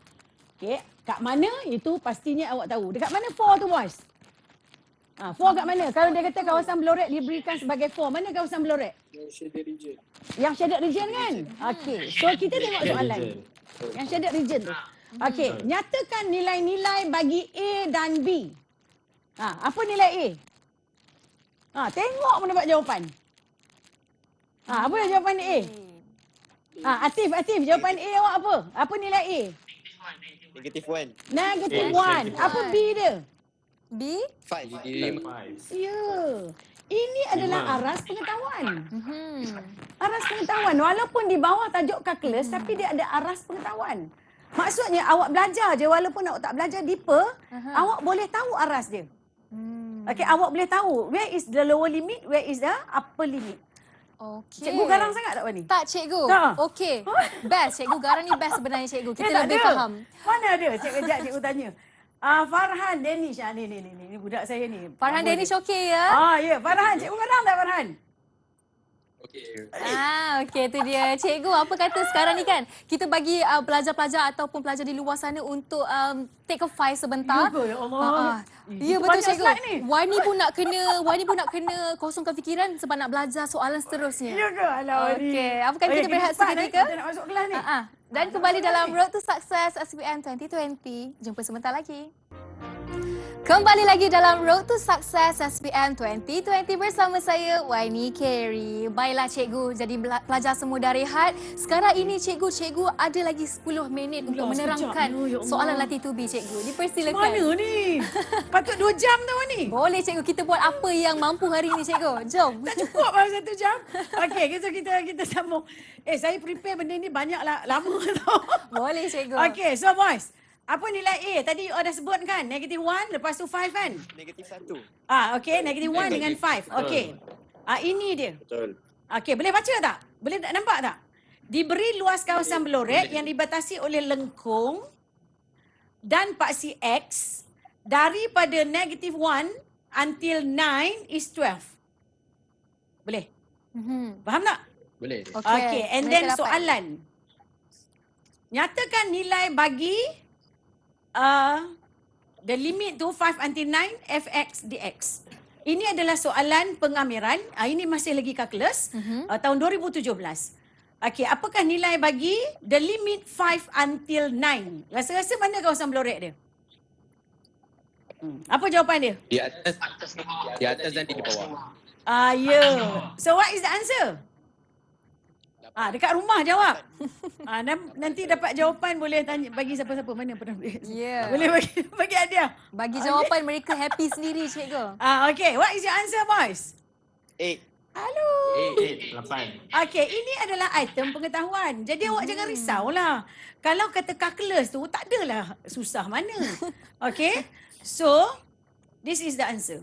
Okey, kat mana itu pastinya awak tahu. Dekat mana 4 tu, boys? 4 kat mana? Kalau dia kata kawasan Blorek diberikan sebagai 4, mana kawasan Blorek? Yang shaded region. Yang shaded region kan? Okey, so kita tengok soalan. Yang shaded region tu. Okey, nyatakan nilai-nilai bagi A dan B. Apa nilai A? Tengok mendapat jawapan. Apa jawapan A? Atif, jawapan A awak apa? Apa nilai A? Negative 1. Negative Eh, 1. negative Apa B dia? B? 5. Ya. Ini adalah Lima. aras pengetahuan. Mhm. Aras pengetahuan. Walaupun di bawah tajuk kalkulus, tapi dia ada aras pengetahuan. Maksudnya awak belajar je walaupun awak tak belajar deeper, awak boleh tahu aras dia. Okey, awak boleh tahu where is the lower limit, where is the upper limit. Okey. Cikgu garang sangat tak Wani? Tak, cikgu. Tak. Okey. Best. Cikgu garang ni best sebenarnya, cikgu. Kita tak lebih ada. faham. Mana ada? Cikgu tanya. Farhan Danish. Ni budak saya ni. Farhan Apa Danish dia? okey ya? Ya. Farhan. Cikgu garang tak Farhan? Okey, tu dia. Cikgu, apa kata sekarang ni kan, kita bagi pelajar-pelajar ataupun pelajar di luar sana untuk take a 5 sebentar. Ya ke? Ya Allah. Ya Itu betul banyak cikgu. slide ni. Wani pun nak kena kosongkan fikiran sebab nak belajar soalan seterusnya. Ya ke? Alah, Wani. Okey, apakah kita berehat cepat, seketika? Kita nak masuk kelas ni. Dan kembali dalam Road to Success SPM 2020. Jumpa sebentar lagi. Kembali lagi dalam Road to Success SPM 2020 bersama saya, Wani Carey. Baiklah cikgu, jadi pelajar semua dah rehat. Sekarang ini cikgu ada lagi 10 minit untuk menerangkan ya Allah. soalan latih tubi cikgu. Dipersilakan. Mana ni? Patut 2 jam tau ni. Boleh cikgu, kita buat apa yang mampu hari ini cikgu. Jom. Tak cukup lah 1 jam. Okey, kita sambung. Saya prepare benda ni banyak lah, lama tau. Boleh cikgu. Okey, so boys. Apa nilai A? Tadi you dah sebut kan? Negative 1 lepas tu 5 kan? Negative 1. Okey, negative 1 dengan 5. Okey. Ini dia. Betul. Okey, boleh baca tak? Boleh tak nampak tak? Diberi luas kawasan berlorek yang dibatasi oleh lengkung dan paksi X daripada negative 1 until 9 is 12. Boleh? Faham tak? Boleh. Okey, and then mereka dapat. soalan. Nyatakan nilai bagi the limit to 5 until 9 fx dx. Ini adalah soalan pengamiran. Ini masih lagi kalkulus tahun 2017. Okey, apakah nilai bagi the limit 5 until 9? Rasa-rasa mana kawasan berlorek dia? Apa jawapan dia? Di atas dan di bawah. Ya. So what is the answer? Dekat rumah jawab. Nanti dapat jawapan boleh tanya bagi siapa-siapa mana pernah. Ya. Boleh bagi hadiah. Bagi jawapan mereka happy sendiri cikgu. Okay, what is your answer boys? 8. Halo. 8. Okay, ini adalah item pengetahuan. Jadi awak jangan risaulah. Kalau kata calculus tu tak adalah susah mana. Okay. So, this is the answer.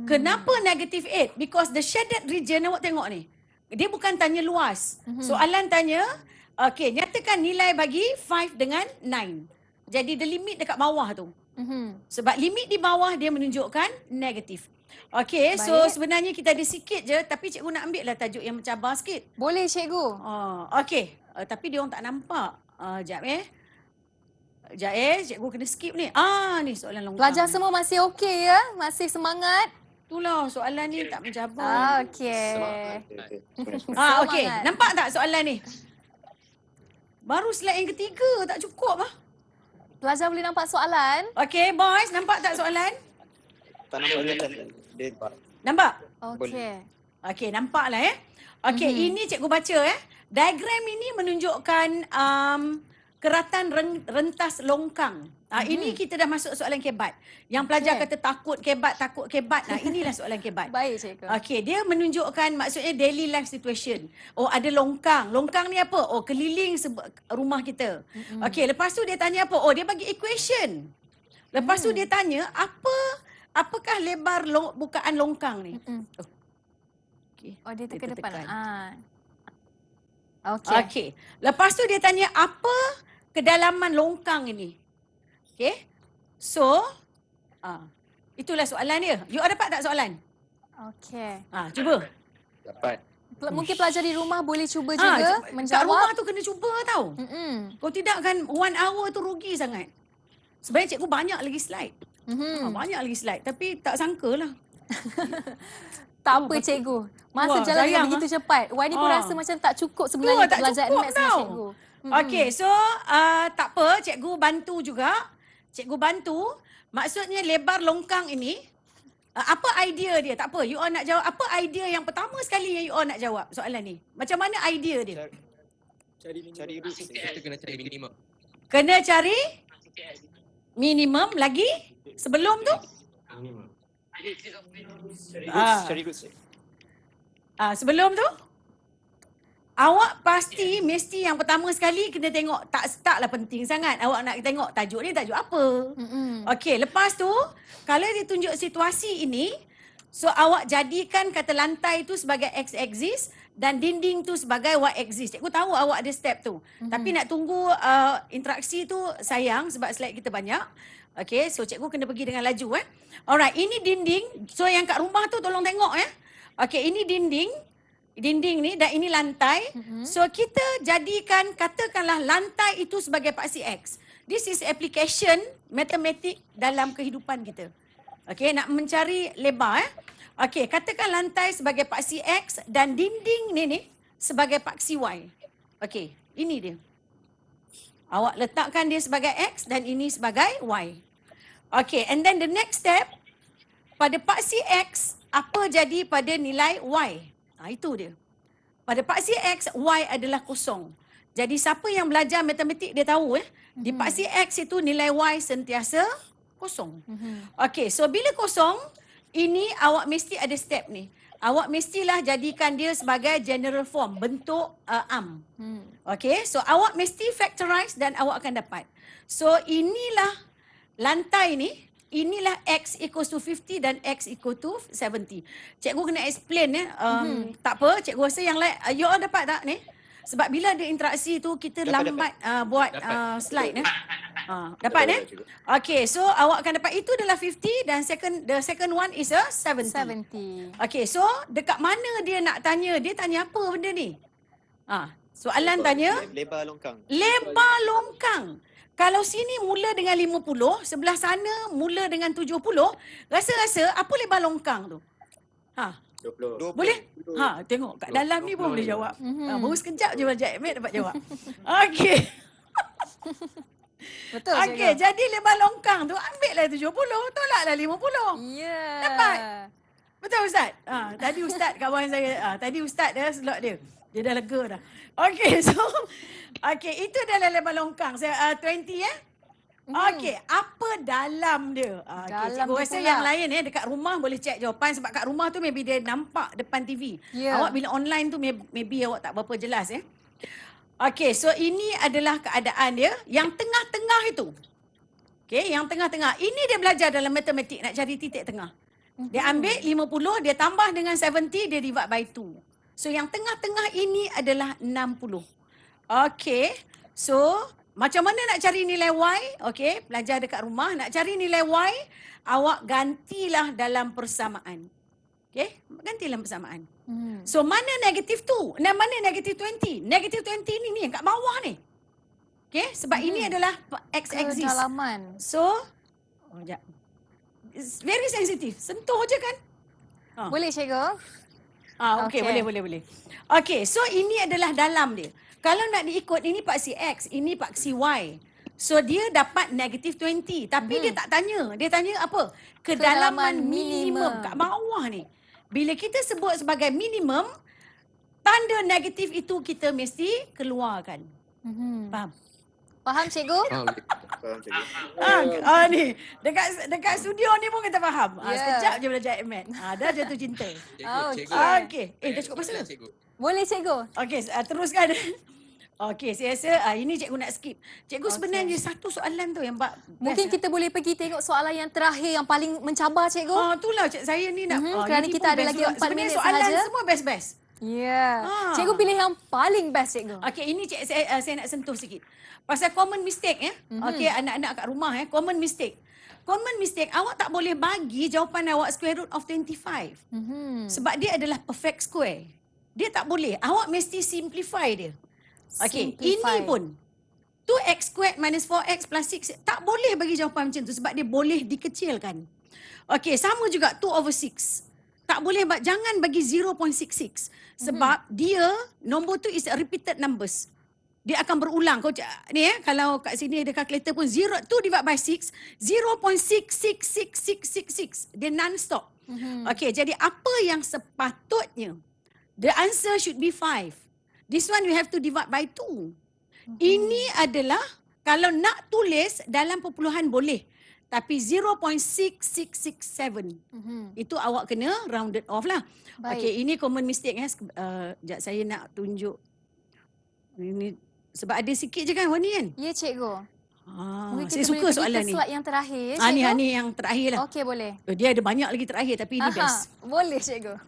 Kenapa negative 8? Because the shaded region awak tengok ni. Dia bukan tanya luas. Soalan tanya, okay, nyatakan nilai bagi 5 dengan 9. Jadi the limit dekat bawah tu. Sebab limit di bawah dia menunjukkan negatif. Okay, so Baik. sebenarnya kita ada sikit je tapi cikgu nak ambil lah tajuk yang mencabar sikit. Boleh cikgu. Okay, tapi dia orang tak nampak. Sekejap cikgu kena skip ni. Ni soalan longkang. Pelajar semua masih okey ya? Masih semangat? Itulah soalan ni tak mencabar. Okey. Okey. Semangat. Nampak tak soalan ni? Baru slide yang ketiga tak cukup lah. Pelajar boleh nampak soalan? Okey, boys, nampak tak soalan? Tak nampak jalan. Dia Nampak? Okey. Okey, nampak lah Okey, ini cikgu baca Diagram ini menunjukkan keratan rentas longkang. Ini kita dah masuk soalan kebat. Yang pelajar kata takut kebat. Inilah soalan kebat. Baik cikgu. Okey, dia menunjukkan maksudnya daily life situation. Ada longkang. Longkang ni apa? Keliling rumah kita. Okey, lepas tu dia tanya apa? Dia bagi equation. Lepas tu dia tanya apakah lebar bukaan longkang ni? Okey. Dia Kita tekan depan. tekan. Okey. Okey. Lepas tu dia tanya apa kedalaman longkang ini? Okey. So, itulah soalan dia. You dapat tak soalan? Okey. Cuba. dapat. Mungkin pelajar di rumah boleh cuba juga Kat menjawab. rumah tu kena cuba tau. Kalau tidak kan 1 hour tu rugi sangat. Sebenarnya cikgu banyak lagi slide. Banyak lagi slide. Tapi tak sangka lah. Tak apa cikgu. Masa jalan sayang, begitu cepat. Wani pun rasa macam tak cukup sebenarnya untuk tak belajar cukup Admax dengan tau. cikgu. Okey, so tak apa, cikgu bantu juga. Cikgu bantu. Maksudnya lebar longkang ini, apa idea dia? Tak apa, you all nak jawab. Apa idea yang pertama sekali yang you all nak jawab soalan ni? Macam mana idea dia? Cari root. Kita kena cari minimum. Kena cari Minimum lagi sebelum tu? Very good, sir. Sebelum tu? Awak pasti mesti yang pertama sekali kena tengok, taklah penting sangat. Awak nak tengok tajuk ni tajuk apa. Okey, lepas tu kalau dia tunjuk situasi ini, so awak jadikan kata lantai tu sebagai x-axis dan dinding tu sebagai y-axis. Cikgu tahu awak ada step tu. Tapi nak tunggu interaksi tu sayang sebab slide kita banyak. Okey, so cikgu kena pergi dengan laju Alright, ini dinding. So yang kat rumah tu tolong tengok Okey, ini dinding ni dan ini lantai. So kita jadikan katakanlah lantai itu sebagai paksi X. This is application matematik dalam kehidupan kita. Okey, nak mencari lebar Okey, katakan lantai sebagai paksi X dan dinding ni sebagai paksi Y. Okey, ini dia. Awak letakkan dia sebagai X dan ini sebagai Y. Okey, and then the next step, pada paksi X, apa jadi pada nilai Y? Itu dia. Pada paksi X, Y adalah kosong. Jadi siapa yang belajar matematik dia tahu di paksi X itu nilai Y sentiasa kosong. Okey, so bila kosong, ini awak mesti ada step ni. Awak mestilah jadikan dia sebagai general form, bentuk arm. Okey, so awak mesti factorize dan awak akan dapat. So inilah lantai ni. Inilah X equals to 50 dan X equal to 70. Cikgu kena explain tak apa, cikgu rasa yang lain, you all dapat tak ni? Sebab bila ada interaksi tu, kita lambat buat slide dapat Okay, so awak akan dapat itu adalah 50 dan the second one is a 70. Okay, so dekat mana dia nak tanya? Dia tanya apa benda ni? Soalan tanya? Lebar longkang. Lebar longkang. Kalau sini mula dengan 50, sebelah sana mula dengan 70, rasa-rasa apa lebar longkang tu? 20. Boleh? Tengok kat dalam ni pun boleh jawab. Baru sekejap je belajar Ahmed dapat jawab. Okey. Betul. Okey, jadi lebar longkang tu ambillah 70, tolaklah 50. Dapat. Betul Ustaz? Tadi Ustaz kawan saya, tadi Ustaz dia slot dia. Dia dah lega dah. Okey, so okey, itu adalah lebar longkang. Saya 20 Okey, apa dalam dia? Okay, cikgu rasa pula. yang lain dekat rumah boleh check jawapan sebab kat rumah tu maybe dia nampak depan TV. Awak bila online tu maybe awak tak berapa jelas Okey, so ini adalah keadaan dia yang tengah-tengah itu. Okey, yang tengah-tengah. Ini dia belajar dalam matematik nak cari titik tengah. Dia ambil 50, dia tambah dengan 70, dia divide by 2. So yang tengah-tengah ini adalah 60. Okey. So macam mana nak cari nilai Y? Okey, belajar dekat rumah. Nak cari nilai Y, awak gantilah dalam persamaan. Okey, gantilah persamaan. So mana negatif 2? Dan mana negatif 20? Negatif 20 ni yang kat bawah ni. Okey, sebab ini adalah x-axis. Kedalaman. So, sekejap. It's very sensitive. Sentuh je kan? Boleh cikgu? Okey, boleh. Okey, so ini adalah dalam dia. Kalau nak diikut, ini paksi X, ini paksi Y. So dia dapat negatif 20. Tapi dia tak tanya. Dia tanya apa? Kedalaman minimum kat bawah ni. Bila kita sebut sebagai minimum, tanda negatif itu kita mesti keluarkan. Faham? Faham cikgu? Faham cikgu. Ni dekat studio ni pun kita faham. Sekejap je belajar Ahmed. Dah jatuh cinta. Okey. Dah cukup masa? Boleh cikgu? Okey, teruskan. Okey, saya rasa ini cikgu nak skip. Cikgu sebenarnya satu soalan tu yang mungkin kita boleh pergi tengok soalan yang terakhir yang paling mencabar cikgu. Itulah saya ni nak. Kerana ini kita pun ada best lagi juga. 4 Sebenarnya minit soalan sahaja. semua best-best. Cikgu pilih yang paling best cikgu. Okey, ini saya nak sentuh sikit. Pasal common mistake Okey, anak-anak kat rumah common mistake. Common mistake, awak tak boleh bagi jawapan awak square root of 25. Sebab dia adalah perfect square. Dia tak boleh. Awak mesti simplify dia. Okey, ini pun 2x squared minus 4x plus 6 tak boleh bagi jawapan macam tu sebab dia boleh dikecilkan. Okey, sama juga 2 over 6. Tak boleh, jangan bagi 0.66 sebab dia nombor tu is a repeated numbers. Dia akan berulang. Kau ni kalau kat sini ada calculator pun 2 divide by 6 0.666666. Dia non-stop. Okey, jadi apa yang sepatutnya? The answer should be 5. This one you have to divide by 2. Ini adalah Kalau nak tulis dalam perpuluhan boleh. Tapi 0.6667. Itu awak kena rounded off lah. Baik. Okey, ini common mistake sekejap saya nak tunjuk. Ini sebab ada sikit je kan Wani kan? Ya, cikgu. Mungkin Saya kita suka boleh pergi soalan ke ni. slide yang terakhir, Ni cikgu. ni yang terakhir lah. Okey, boleh. Dia ada banyak lagi terakhir tapi ini best. Boleh, cikgu.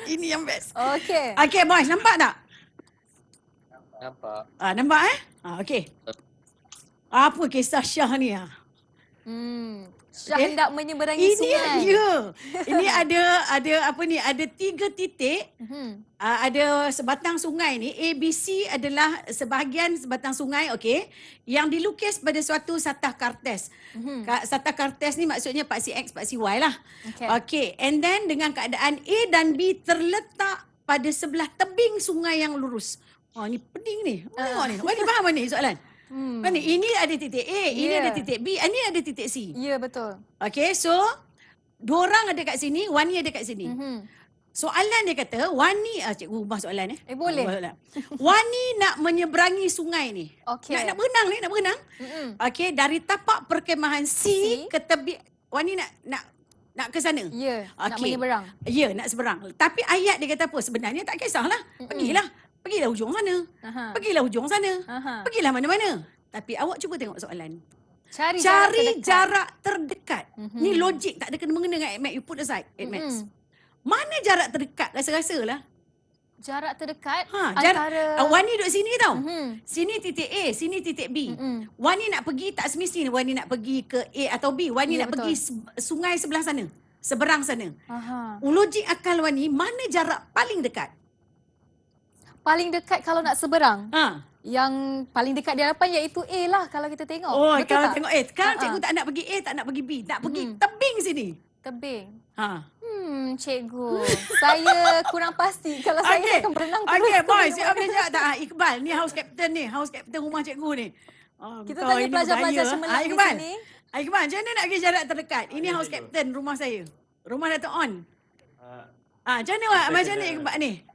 Ini yang best. Okey. Okey boys, nampak tak? Nampak. Nampak okey. Apa kisah Syah ni? Syah Okey. hendak menyeberangi Ini sungai. Ini ada apa ni? Ada 3 titik. Ada sebatang sungai ni. ABC adalah sebatang sungai, okey, yang dilukis pada suatu satah kartes. Satah kartes ni maksudnya paksi X, paksi Y lah. Okey, and then dengan keadaan A dan B terletak pada sebelah tebing sungai yang lurus. Ni pening ni. Tengok ni. Wani faham ni soalan? Mana ini ada titik A, ini ada titik B, ini ada titik C. Ya, betul. Okey, so dua orang ada kat sini, Wani ada kat sini. Soalan dia kata, Wani, cikgu ubah soalan boleh. Wani nak menyeberangi sungai ni. Okey. Nak berenang ni, nak berenang. Okey, dari tapak perkemahan C ke tebing, Wani nak ke sana. Ya, nak Okey. menyeberang. Ya, nak seberang. Tapi ayat dia kata apa? Sebenarnya tak kisahlah. Pergilah hujung sana. Pergilah hujung sana. Pergilah mana-mana. Tapi awak cuba tengok soalan. Cari Jarak terdekat. Ni logik, tak ada kena-mengena dengan AdMath. You put aside AdMath. Mana jarak terdekat? Rasa-rasa lah. Jarak terdekat antara Wani duduk sini tau. Sini titik A, sini titik B. Wani nak pergi tak semestinya Wani nak pergi ke A atau B. Wani nak pergi sungai sebelah sana. Seberang sana. Logik akal Wani, mana jarak paling dekat? Paling dekat kalau nak seberang. Yang paling dekat di hadapan iaitu A lah kalau kita tengok. Betul kalau tak? tengok A. Sekarang cikgu tak nak pergi A, tak nak pergi B. Nak pergi tebing sini. Tebing. Cikgu. Saya kurang pasti kalau saya akan berenang terus. Okey, boys. Siap belajar tak? Iqbal, ni house captain ni. House captain rumah cikgu ni. Kita tanya pelajar-pelajar cemerlang di sini. Iqbal, macam mana nak pergi jarak terdekat? Ini house captain rumah saya. Rumah Dato' On. Macam mana Iqbal ni?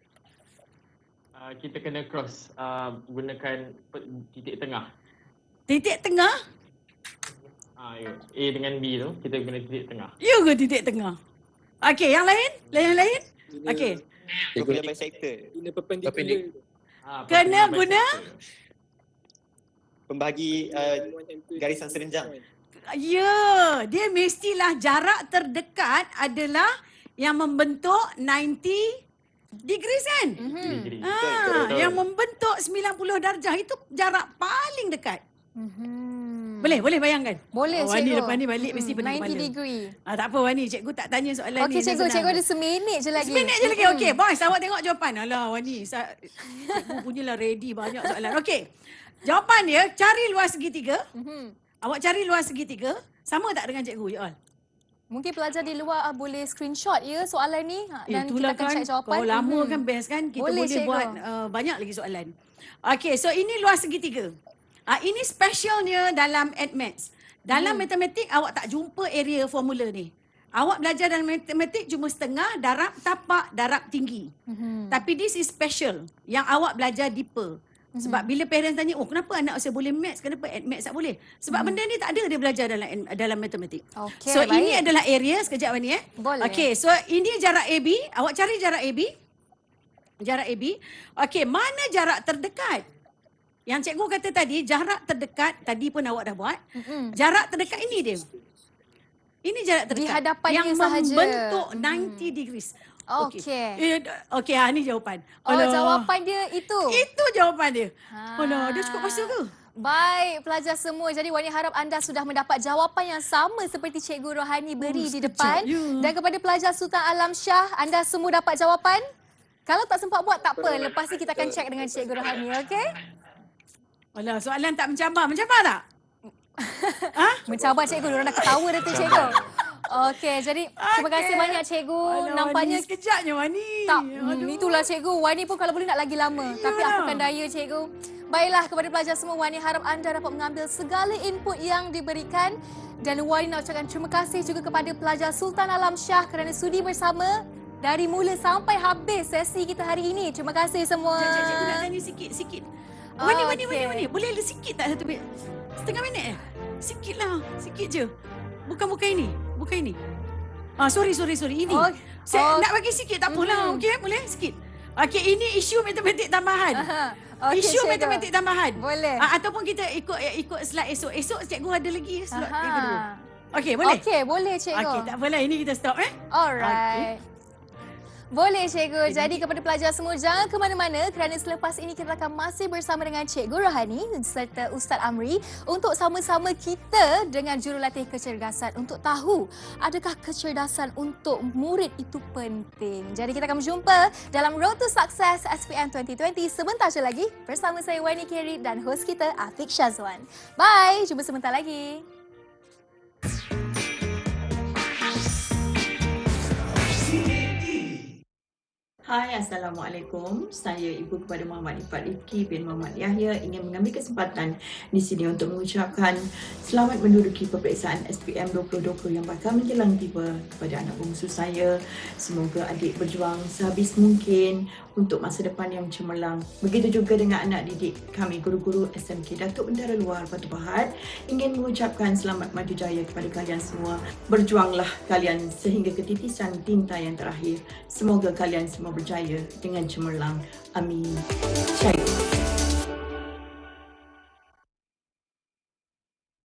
Kita kena cross gunakan titik tengah. Titik tengah? Ya. A dengan B tu kita guna titik tengah. Ya ke titik tengah? Okey, yang lain? Lain? Okey. Cikgu punya bisector. Guna perpendicular. Kena guna? Pembagi garisan serenjang. Ya, dia mestilah jarak terdekat adalah yang membentuk 90 degrees kan? Betul. Yang membentuk 90 darjah itu jarak paling dekat. Boleh bayangkan? Boleh, Wani cikgu. lepas ni balik mesti pening 90 kepala. degree. Tak apa Wani, cikgu tak tanya soalan ni. Okey, cikgu ada seminit je lagi. Seminit je lagi. Okey, boys, awak tengok jawapan. Alah Wani, cikgu punyalah ready banyak soalan. Okey. Jawapan dia, cari luas segitiga. Awak cari luas segitiga. Sama tak dengan cikgu, you all? Mungkin pelajar di luar boleh screenshot soalan ni dan kita akan check jawapan. Kalau lama kan best kan, kita boleh buat banyak lagi soalan. Okey, so ini luas segitiga. Ini specialnya dalam AdMath. Dalam matematik awak tak jumpa area formula ni. Awak belajar dalam matematik cuma setengah, darab, tapak, darab tinggi. Tapi this is special yang awak belajar deeper. Sebab bila parents tanya, kenapa anak saya boleh maths, kenapa AdMath tak boleh? Sebab benda ni tak ada dia belajar dalam matematik. Okey, So baik. ini adalah area, sekejap ni Boleh. Okey, so ini jarak AB. Awak cari jarak AB. Jarak AB. Okey, mana jarak terdekat? Yang cikgu kata tadi, jarak terdekat, tadi pun awak dah buat. Jarak terdekat ini dia. Ini jarak terdekat. Di hadapannya yang sahaja. membentuk 90 degrees. Okey. Okey, ni jawapan. Jawapan dia itu. Itu jawapan dia. Alah, dia cukup pasal ke? Baik, pelajar semua. Jadi Wani harap anda sudah mendapat jawapan yang sama seperti Cikgu Rohani beri di depan. Dan kepada pelajar Sultan Alam Shah, anda semua dapat jawapan? Kalau tak sempat buat, tak apa. Lepas ni kita akan check dengan Cikgu Rohani, okey? Alah, soalan tak mencabar. Mencabar tak? Mencabar Cikgu, diorang dah ketawa dah tu Cikgu. Okey, jadi terima kasih banyak Cikgu. Alah, Nampaknya Wani, sekejapnya Wani. tak, itulah Cikgu. Wani pun kalau boleh nak lagi lama. Tapi apakan daya Cikgu. Baiklah, kepada pelajar semua, Wani harap anda dapat mengambil segala input yang diberikan. Dan Wani nak ucapkan terima kasih juga kepada pelajar Sultan Alam Shah kerana sudi bersama dari mula sampai habis sesi kita hari ini. Terima kasih semua. Cikgu nak tanya sikit. Wani. Boleh ada sikit tak satu minit? Setengah minit Sikit lah. Sikit je. Bukan ini. Sorry. Ini. Saya nak bagi sikit tak apalah. Okey, boleh sikit. Okey, ini isu matematik tambahan. Isu matematik tambahan. Boleh. Ataupun kita ikut slide esok. Esok cikgu ada lagi slot yang kedua. Okey, boleh? Okey, boleh cikgu. Okey, tak apalah. Ini kita stop Alright. Boleh cikgu. Jadi kepada pelajar semua jangan ke mana-mana kerana selepas ini kita akan masih bersama dengan Cikgu Rohani serta Ustaz Amri untuk sama-sama kita dengan jurulatih kecergasan untuk tahu adakah kecerdasan untuk murid itu penting. Jadi kita akan berjumpa dalam Road to Success SPM 2020 sebentar je lagi bersama saya Wani Kerry dan hos kita Afiq Syazwan. Bye, jumpa sebentar lagi. Hai, Assalamualaikum. Saya Ibu kepada Muhammad Ifat Rifki bin Muhammad Yahya ingin mengambil kesempatan di sini untuk mengucapkan selamat menduduki peperiksaan SPM 2020 yang bakal menjelang tiba kepada anak bongsu saya. Semoga adik berjuang sehabis mungkin untuk masa depan yang cemerlang. Begitu juga dengan anak didik kami, guru-guru SMK Datuk Bentara Luar Batu Pahat. Ingin mengucapkan selamat maju jaya kepada kalian semua. Berjuanglah kalian sehingga ke titisan tinta yang terakhir. Semoga kalian semua berjaya dengan cemerlang. Amin. Syahid.